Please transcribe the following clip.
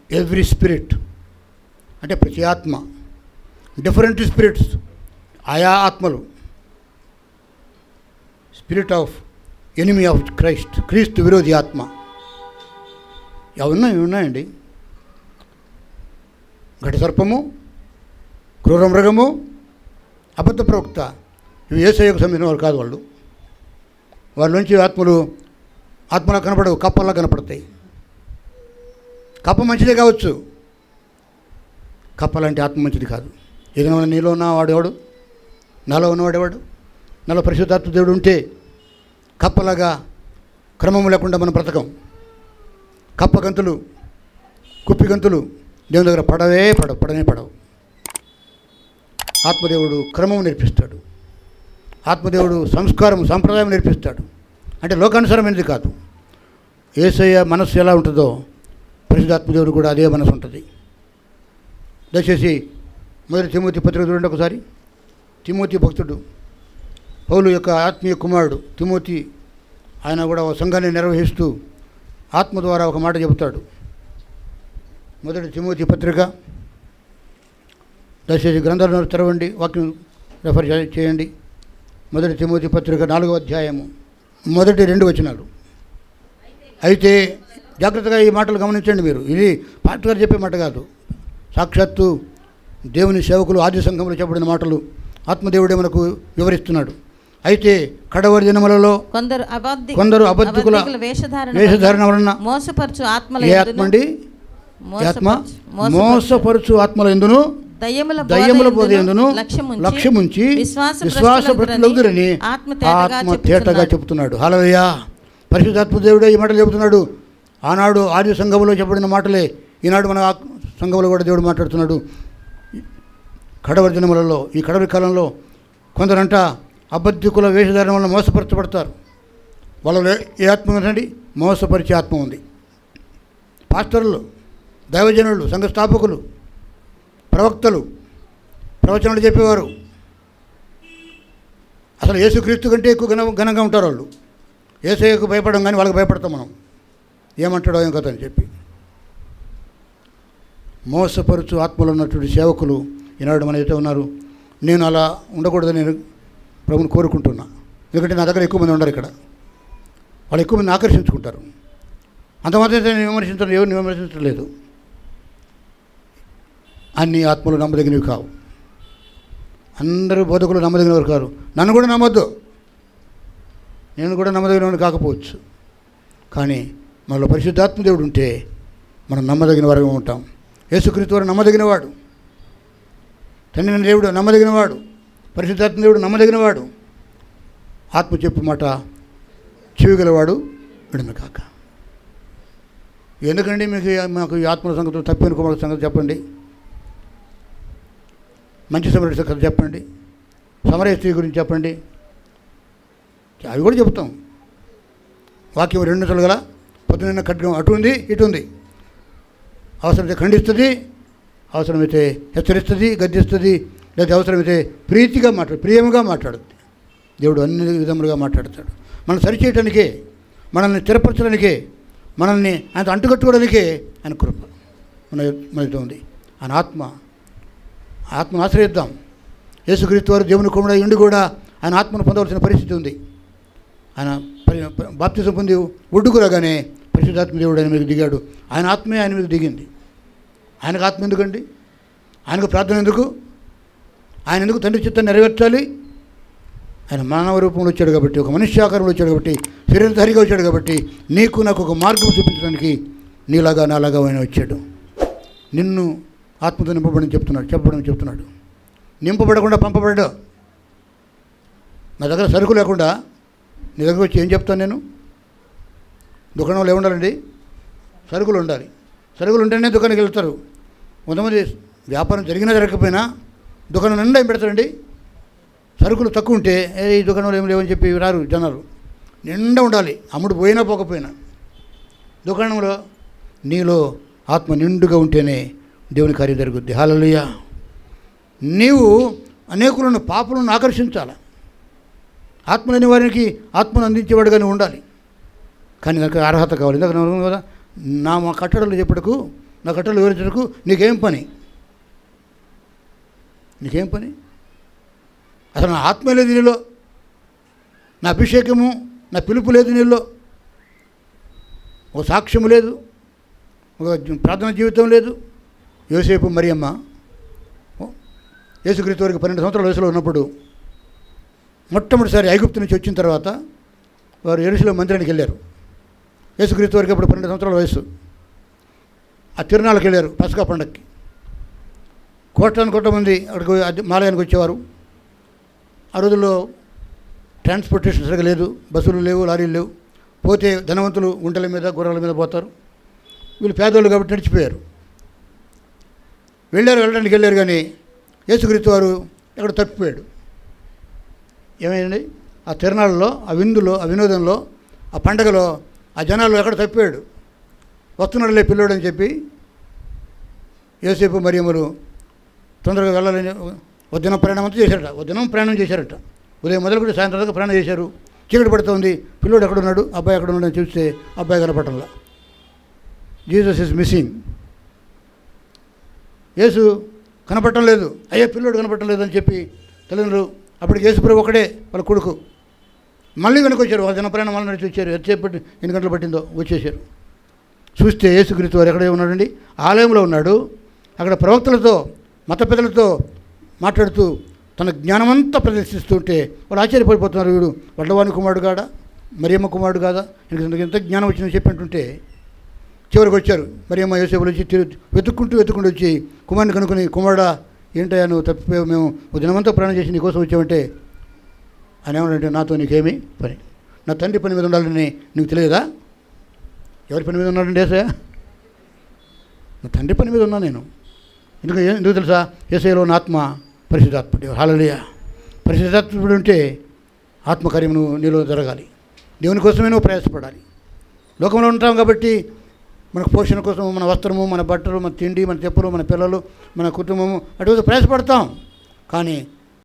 Every spirit అంటే ప్రతి ఆత్మ, డిఫరెంట్ స్పిరిట్స్, ఆయా ఆత్మలు, spirit of enemy of Christ, క్రీస్తు విరోధి ఆత్మ. ఇవి ఉన్నాయండి. ఘట సర్పము, క్రూర మృగము, అబద్ధ ప్రవక్త, ఇవి యేసయ్యకు సంబంధించిన వారు కాదు. వాళ్ళ నుంచి ఆత్మలా కనపడవు, కప్పల్లా కనపడతాయి. కప్ప మంచిదే కావచ్చు, కప్పలాంటి ఆత్మ మంచిది కాదు. ఏదైనా నీలో ఉన్నవాడేవాడు, నాలో ఉన్నవాడేవాడు, నాలో పరిశుద్ధాత్మ దేవుడు ఉంటే కప్పలాగా క్రమం లేకుండా మనం బ్రతకం. కప్ప గంతులు, కుప్పి గంతులు దేవుని దగ్గర పడనే పడవు. ఆత్మదేవుడు క్రమం నేర్పిస్తాడు. ఆత్మదేవుడు సంప్రదాయం నేర్పిస్తాడు. అంటే లోకానుసారమైనది కాదు. యేసయ్య మనస్సు ఎలా ఉంటుందో పరిశుద్ధాత్మదేవుడు కూడా అదే మనసు ఉంటుంది. దయచేసి మొదటి తిమోతి పత్రిక చూడండి ఒకసారి. తిమోతి భక్తుడు, పౌలు యొక్క ఆత్మీయ కుమారుడు తిమోతి, ఆయన కూడా ఒక సంఘాన్ని నిర్వహిస్తూ ఆత్మ ద్వారా ఒక మాట చెబుతాడు. మొదటి తిమోతి పత్రిక, దయచేసి గ్రంథాలను తెరవండి, వాక్యం రెఫర్ చేయండి. మొదటి తిమోతి పత్రిక 4వ అధ్యాయము మొదటి 2 వచనాలు. అయితే జాగ్రత్తగా ఈ మాటలు గమనించండి మీరు. ఇది పాస్టర్ గారు చెప్పే మాట కాదు, సాక్షాత్తు దేవుని సేవకులు ఆది సంఘంలో చెప్పబడిన మాటలు ఆత్మదేవుడే మనకు వివరిస్తున్నాడు. అయితే కడవరి దినములలో కొందరు అబద్ధికుల వేషధారణ వలన మోసపరచు ఆత్మల యందును దయ్యముల బోధ యందును లక్ష్యముంచి విశ్వాస భ్రష్టులగుదురని ఆత్మ తేటగా చెబుతున్నాడు. హల్లెలూయా. పరిశుద్ధాత్మ దేవుడే ఈ మాటలు చెబుతున్నాడు. ఆనాడు ఆది సంఘంలో చెప్పబడిన మాటలే ఈనాడు మన సంఘంలో కూడా దేవుడు మాట్లాడుతున్నాడు. కడవరి దినములలో, ఈ కడవరి కాలంలో కొందరంట అబద్ధికుల వేషధారణ వల్ల మోసపరచబడతారు. వాళ్ళలో ఏ ఆత్మ ఉందండి? మోసపరిచే ఆత్మ ఉంది. పాస్టర్లు, దైవజనులు, సంఘ స్థాపకులు, ప్రవక్తలు, ప్రవచనాలు చెప్పేవారు అసలు యేసుక్రీస్తు కంటే ఎక్కువ ఘనంగా ఉంటారు వాళ్ళు. యేసయ్యకు భయపడం కానీ వాళ్ళకి భయపడతాం మనం, ఏమంటాడో ఏం కథ అని చెప్పి. మోసపరుచు ఆత్మలు ఉన్నటువంటి సేవకులు ఈనాడు మన అయితే ఉన్నారు. నేను అలా ఉండకూడదని నేను ప్రభుని కోరుకుంటున్నా. ఎందుకంటే నా దగ్గర ఎక్కువ మంది ఉండరు. ఇక్కడ వాళ్ళు ఎక్కువ మంది ఆకర్షించుకుంటారు. అంతమాత్రం నేను ఎవరిని విమర్శించలేదు. అన్ని ఆత్మలు నమ్మదగినవి కావు. అందరూ బోధకులు నమ్మదగినవారు కాదు. నన్ను కూడా నమ్మొద్దు, నేను కూడా నమ్మదగినవాడిని కాకపోవచ్చు. కానీ మనలో పరిశుద్ధాత్మ దేవుడు ఉంటే మనం నమ్మదగిన వారుగా ఉంటాం. యేసుక్రీస్తు వారు నమ్మదగినవాడు, తండ్రి దేవుడు నమ్మదగినవాడు, పరిశుద్ధాత్మ దేవుడు నమ్మదగినవాడు. ఆత్మ చెప్పు మాట చెవిగలవాడు విడును కాక. ఎందుకండి మాకు ఈ ఆత్మల సంగతులు, తప్పిన కుమారుల సంగతి చెప్పండి, మంచి సమరయ కథ చెప్పండి, సమరయ స్త్రీ గురించి చెప్పండి, అవి కూడా చెప్తాం. వాక్యం 2 తలగల పొద్దున్న ఖడ్గం అటు ఉంది ఇటు ఉంది. అవసరమైతే ఖండిస్తుంది, అవసరమైతే హెచ్చరిస్తుంది, గద్దిస్తుంది, లేదా అవసరమైతే ప్రియంగా మాట్లాడుతుంది. దేవుడు అన్ని విధములుగా మాట్లాడతాడు. మనం సరిచేయటానికే, మనల్ని స్థిరపరచడానికే, మనల్ని ఆయన అంటుకట్టుకోవడానికే ఆయన కృప మనతో ఉంది. ఆయన ఆత్మను ఆశ్రయిద్దాం. యేసుక్రీస్తు వారు దేవుని కుమారుడై ఉండి కూడా ఆయన ఆత్మను పొందవలసిన పరిస్థితి ఉంది. ఆయన బాప్తిజం పొంది ఒడ్డుకు రాగానే పరిశుద్ధాత్మ దేవుడు ఆయన మీద దిగాడు. ఆయన ఆత్మే ఆయన మీద దిగింది. ఆయనకు ఆత్మ ఎందుకండి? ఆయనకు ప్రార్థన ఎందుకు? ఆయన ఎందుకు తండ్రి చిత్తాన్ని నెరవేర్చాలి? ఆయన మానవ రూపంలో వచ్చాడు కాబట్టి, ఒక మనుష్యాకారంలో వచ్చాడు కాబట్టి, శరీరధారిగా వచ్చాడు కాబట్టి, నీకు నాకు ఒక మార్గం చూపించడానికి నీలాగా నాలాగా ఆయన వచ్చాడు. నిన్ను ఆత్మతో చెప్పబడని చెప్తున్నాడు. నింపబడకుండా పంపబడ్డా. నా దగ్గర సరుకు లేకుండా నీ దగ్గర వచ్చి ఏం చెప్తాను నేను? దుకాణంలో ఏముండాలండి? సరుకులు ఉండాలి. సరుకులు ఉంటేనే దుకాణానికి వెళ్తారు. కొంతమంది వ్యాపారం జరిగినా జరగకపోయినా దుకాణం నిండా ఏం పెడతారండి? సరుకులు తక్కువ ఉంటే ఈ దుకాణంలో ఏం లేవని చెప్పి రారు జనాలు. నిండా ఉండాలి, అమ్ముడు పోయినా పోకపోయినా. దుకాణంలో నీలో ఆత్మ నిండుగా ఉంటేనే దేవుని కార్యం జరుగుద్ది. హల్లెలూయా. నీవు అనేకులను, పాపులను ఆకర్షించాలి. ఆత్మలేని వారికి ఆత్మను అందించేవాడుగా నువ్వు ఉండాలి. కానీ నాకు అర్హత కావాలి. ఇందాక కదా మా కట్టడలు చెప్పటకు నా కట్టలు వివరించడానికి నీకేం పని? అసలు నా ఆత్మ లేదు నీలో, నా అభిషేకము, నా పిలుపు లేదు నీలో, ఒక సాక్ష్యము లేదు, ఒక ప్రార్థన జీవితం లేదు. యోసేపు మరియమ్మ యేసుక్రీస్తు వారికి 12 సంవత్సరాల వయసులో ఉన్నప్పుడు మొట్టమొదటిసారి ఐగుప్తు నుంచి వచ్చిన తర్వాత వారు యెరూషలేము మందిరానికి వెళ్ళారు. యేసుక్రీస్తు వారికి అప్పుడు 12 సంవత్సరాల వయసు. ఆ తిరునాళ్ళకి వెళ్ళారు పస్కా పండగకి. కోట్ల మంది అక్కడికి మాలయానికి వచ్చేవారు. ఆ రోజుల్లో ట్రాన్స్పోర్టేషన్ సరిగా లేదు, బస్సులు లేవు, లారీలు లేవు. పోతే ధనవంతులు గుంటల మీద గుర్రాల మీద పోతారు. వీళ్ళు పేదోళ్ళు కాబట్టి నడిచిపోయారు. వెళ్ళడానికి వెళ్ళారు కానీ యేసుక్రీస్తు వారు ఎక్కడ తప్పిపోయాడు. ఏమైంది? ఆ తిరునాళ్ళలో, ఆ విందులో, ఆ వినోదంలో, ఆ పండగలో, ఆ జనాల్లో ఎక్కడ తప్పిపోయాడు. వస్తున్నాడులే పిల్లోడు అని చెప్పి యోసేపు మరియమ్మలు తొందరగా వెళ్ళాలని ఉదయం ప్రయాణం చేశారట. ఉదయం మొదలుకొని సాయంత్రం దాకా ప్రయాణం చేశారు. చీకటి పడుతుంది, పిల్లోడు ఎక్కడున్నాడు, అబ్బాయి ఎక్కడున్నాడు అని చూస్తే అబ్బాయి కనపడంలా. Jesus is missing. యేసు కనపడటం లేదు, అయ్యే పిల్లోడు కనపడటం లేదు అని చెప్పి తల్లిదండ్రులు అప్పటికి యేసుప్రభు ఒకడే వాళ్ళ కొడుకు. మళ్ళీ వెనక్కి వచ్చారు. వాళ్ళ జనప్రయాణం మళ్ళీ నడిచి వచ్చారు. ఎంతసేపు ఎన్ని గంటలు పట్టిందో వచ్చేసారు. చూస్తే యేసుక్రీస్తు వారు ఎక్కడే ఉన్నాడండి? ఆలయంలో ఉన్నాడు. అక్కడ ప్రవక్తలతో, మత పెద్దలతో మాట్లాడుతూ తన జ్ఞానమంతా ప్రదర్శిస్తుంటే వాళ్ళు ఆశ్చర్యపడిపోతున్నారు. వీడు వడ్లవాని కుమారుడు కాదా, మరియమ్మ కుమారుడు కాదా, ఇంక ఎంత జ్ఞానం వచ్చిందని చెప్పినట్టుంటే చివరికి వచ్చారు. మరియమ్మ యోసేపులు వచ్చి వెతుక్కుంటూ వచ్చి కుమారుని కనుక్కొని, కుమారుడా ఏంటయ్యా నువ్వు తప్పిపోయావు, మేము దినమంతా ప్రయాణం చేసి నీకోసం వచ్చామంటే ఆయన ఏమంటే, నాతో నీకేమీ పని, నా తండ్రి పని మీద ఉండాలని నీకు తెలియదా? ఎవరి పని మీద ఉన్నాడండి యేసయ్య? నా తండ్రి పని మీద ఉన్నా నేను. ఎందుకు తెలుసా? యేసయ్యలో నా ఆత్మ పరిశుద్ధాత్ముడు. హల్లెలూయా. పరిశుద్ధాత్ముడు ఉంటే ఆత్మకార్యం నీలో జరగాలి. దేవుని కోసమే నువ్వు ప్రయాసపడాలి. లోకంలో ఉంటాం కాబట్టి మనకు పోషణ కోసం మన వస్త్రము, మన బట్టలు, మన తిండి, మన చెప్పులు, మన పిల్లలు, మన కుటుంబము అటువంటి ప్రయాసపడతాం. కానీ